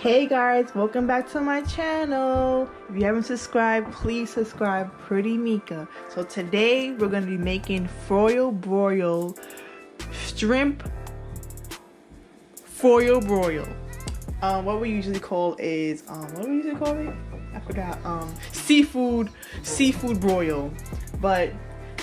Hey guys, welcome back to my channel. If you haven't subscribed, please subscribe. Pretty Mika. So today we're going to be making foil broil shrimp foil broil. What we usually call is what do we usually call it? I forgot. Seafood broil. But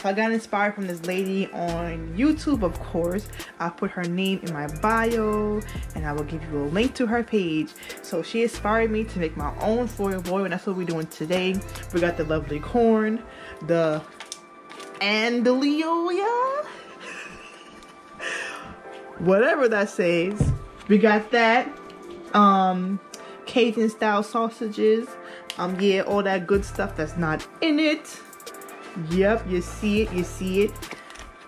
I got inspired from this lady on YouTube, of course. I'll put her name in my bio and I will give you a link to her page. So she inspired me to make my own foil broil, and that's what we're doing today. We got the lovely corn, the Aundulie, whatever that says. We got that. Cajun style sausages. Yeah, all that good stuff that's not in it. Yep, you see it.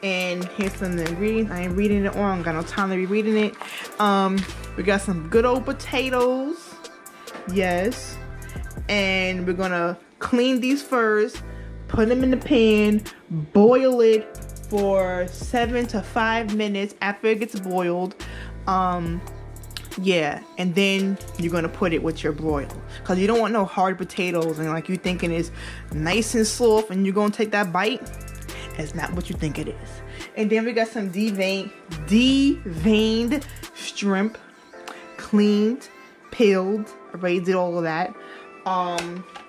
And here's some of the ingredients. I ain't reading it on, got no time to be reading it. We got some good old potatoes. Yes. And we're gonna clean these first, put them in the pan, boil it for 7 to 5 minutes after it gets boiled. Yeah, and then you're gonna put it with your broil, because you don't want no hard potatoes and like you thinking it's nice and soft and you're gonna take that bite. It's not what you think it is. And then we got some deveined shrimp, cleaned, peeled. I already did all of that.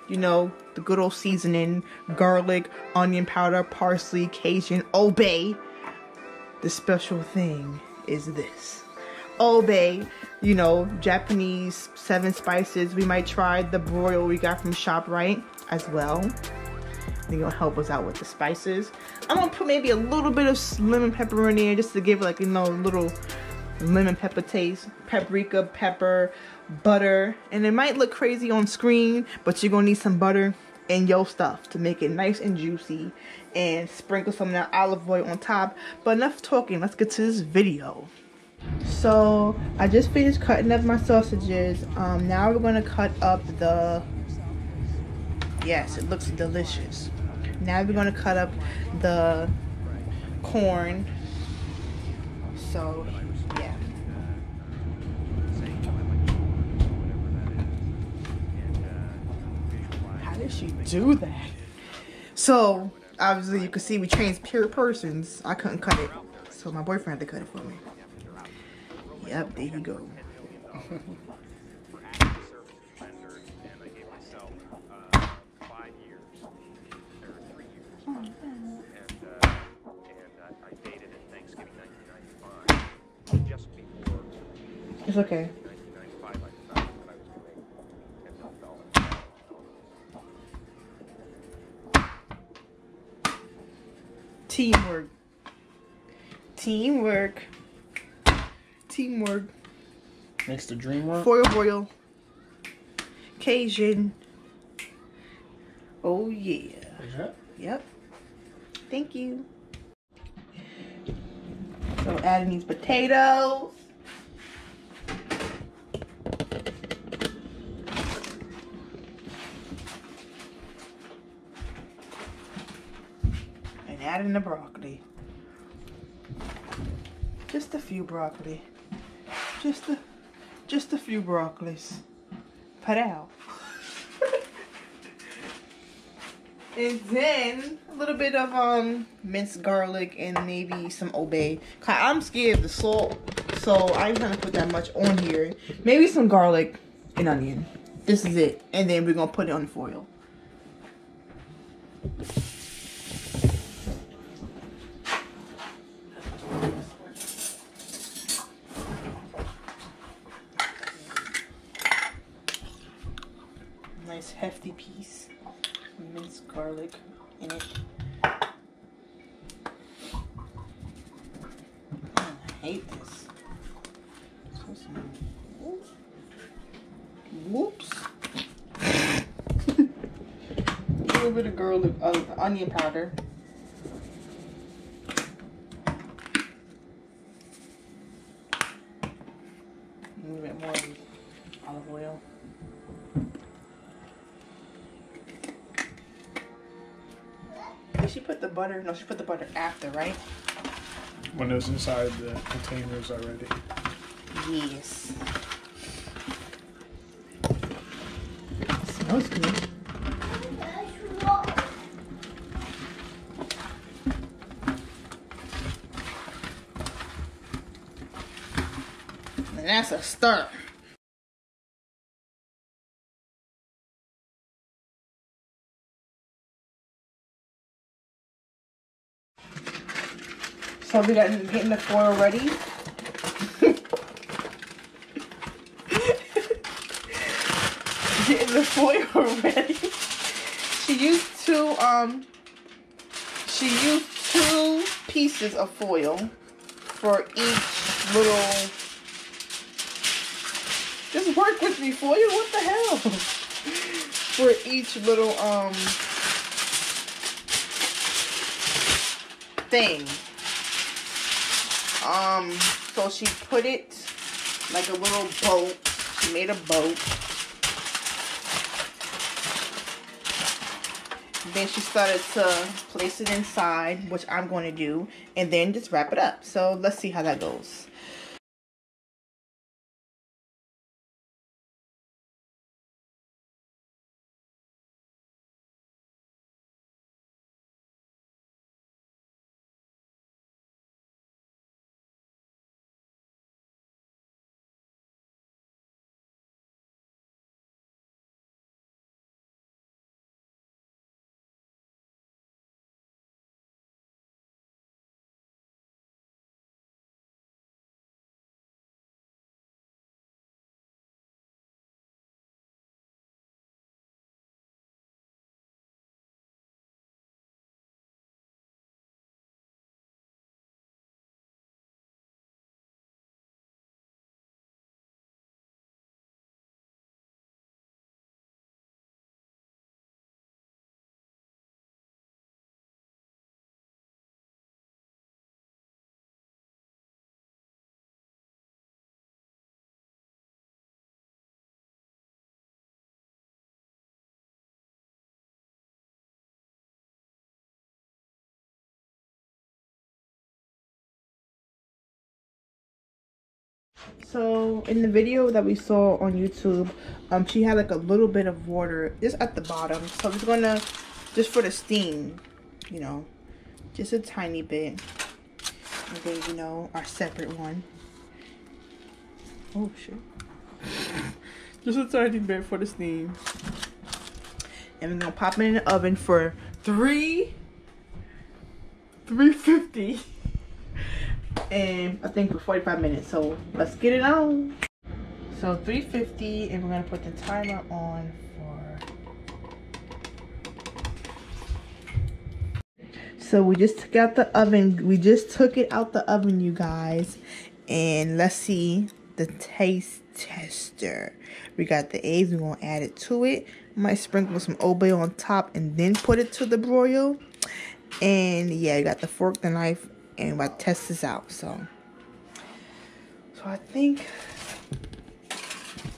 You know, the good old seasoning: garlic, onion powder, parsley, Cajun, Old Bay. The special thing is this. Old Bay, you know, Japanese 7 spices. We might try the broil we got from ShopRite as well. They're gonna help us out with the spices. I'm gonna put maybe a little bit of lemon pepper in there just to give it, like, you know, a little lemon pepper taste. Paprika, pepper, butter. And it might look crazy on screen, but you're gonna need some butter in your stuff to make it nice and juicy. And sprinkle some of that olive oil on top. But enough talking, let's get to this video. So I just finished cutting up my sausages. Now we're gonna cut up the, yes, it looks delicious. Now we're gonna cut up the corn. So yeah. How did she do that? So obviously you can see we transparent persons. I couldn't cut it, so my boyfriend had to cut it for me. Yep, there you go. It's okay. Teamwork. Teamwork. Makes the dream work. Foil broil. Cajun. Oh yeah. Is that? Yep. Thank you. So adding these potatoes. And adding the broccoli. Just a few broccoli. Just a few broccolis. Put out. And then a little bit of minced garlic and maybe some Old Bay. I'm scared of the salt, so I ain't gonna put that much on here. Maybe some garlic and onion. This is it. And then we're gonna put it on the foil. Nice hefty piece of minced garlic in it. I hate this. Whoops. A little bit of garlic, onion powder. A little bit more olive oil. Did she put the butter? No, she put the butter after, right? When it's inside the containers already. Yes. That was good. And that's a start. So we got getting the foil ready. Getting the foil ready. She used two pieces of foil for each little. Just work with me, foil. What the hell? For each little thing. So she put it like a little boat. She made a boat. Then she started to place it inside, which I'm going to do, and then just wrap it up. So let's see how that goes. So in the video that we saw on YouTube, she had like a little bit of water just at the bottom. So I'm just gonna, just for the steam, you know, just a tiny bit. And then, you know, our separate one. Oh shit. Just a tiny bit for the steam. And we're gonna pop it in the oven for 350. And I think for 45 minutes. So let's get it on. So 350, and we're gonna put the timer on for. So we just took out the oven. We just took it out the oven, you guys. And let's see the taste tester. We got the eggs. We're gonna add it to it. Might sprinkle some Old Bay on top and then put it to the broil. And yeah, you got the fork, the knife, and we're about to test this out. So I think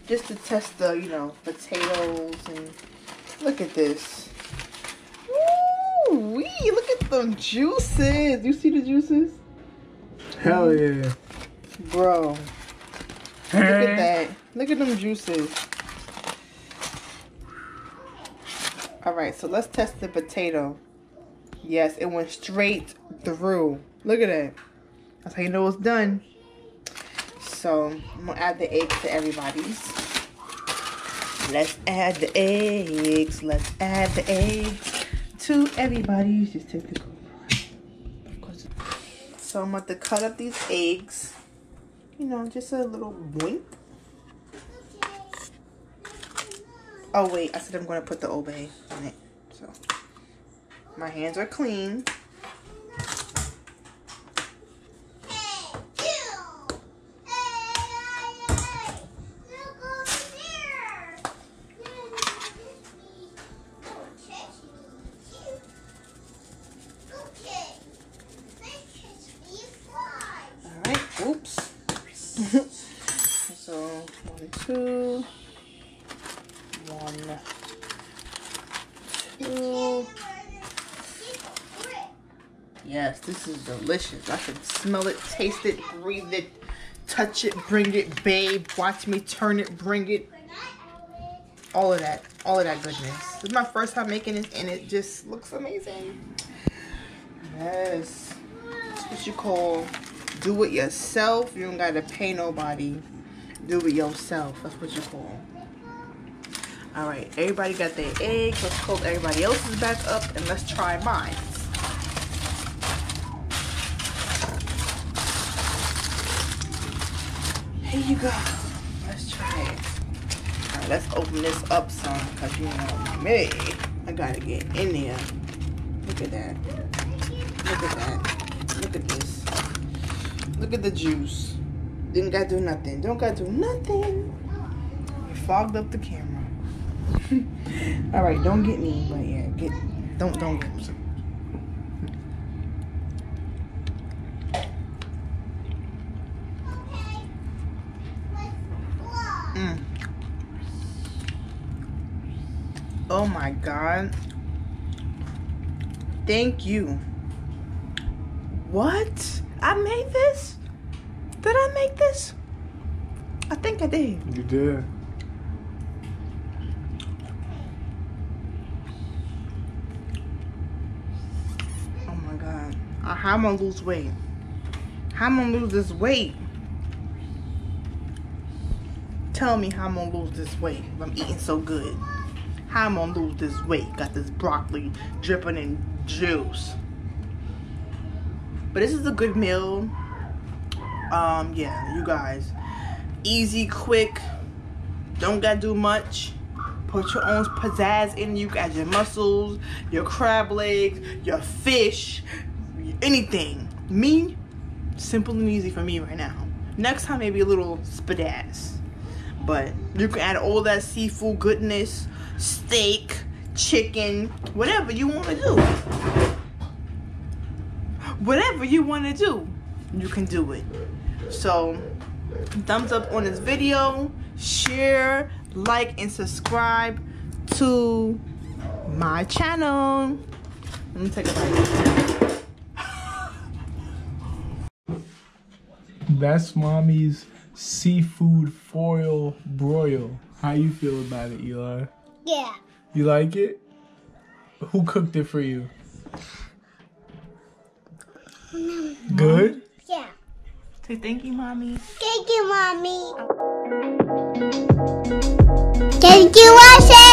just to test the, you know, potatoes, and look at this. Ooh wee, look at them juices. You see the juices? Hell yeah. Bro. Look at that. Look at them juices. Alright, so let's test the potato. Yes, it went straight through. Look at that. That's how you know it's done. So I'm gonna add the eggs to everybody's. Let's add the eggs. Let's add the eggs to everybody's. Just take the cover. So I'm about to cut up these eggs. You know, just a little boink. Oh wait, I said I'm gonna put the Old Bay in it. So my hands are clean. Oops. So 1, 2, 1, 2. Yes, this is delicious. I can smell it, taste it, breathe it, touch it, bring it, babe. Watch me turn it, bring it. all of that goodness. This is my first time making it, and it just looks amazing. Yes, that's what you call do it yourself. You don't gotta pay nobody. Do it yourself. That's what you call. All right, everybody got their eggs. Let's close everybody else's back up, and let's try mine. Here you go. Let's try it. All right, let's open this up some, because you know me. I gotta get in there. Look at that. Look at that. Look at this. Look at the juice. Didn't gotta do nothing. Don't gotta do nothing. You fogged up the camera. All right, don't get me, but yeah, don't get me. Oh my God. Thank you. What? I made this? Did I make this? I think I did. You did. Oh my God. How am I gonna lose weight? How am I gonna lose this weight? Tell me how I'm gonna lose this weight if I'm eating so good. How I'm gonna lose this weight? Got this broccoli dripping in juice. But this is a good meal. Yeah, you guys. Easy, quick. Don't gotta do much. Put your own pizzazz in. You got your mussels, your crab legs, your fish, anything. Me, simple and easy for me right now. Next time, maybe a little spadass. But you can add all that seafood goodness, steak, chicken, whatever you want to do. Whatever you want to do, you can do it. So, thumbs up on this video, share, like, and subscribe to my channel. Let me take a bite. That's Mommy's seafood foil broil. How you feel about it, Eli? Yeah. You like it? Who cooked it for you? Good? Yeah. Say thank you, Mommy. Thank you, Mommy. Thank you, Washer.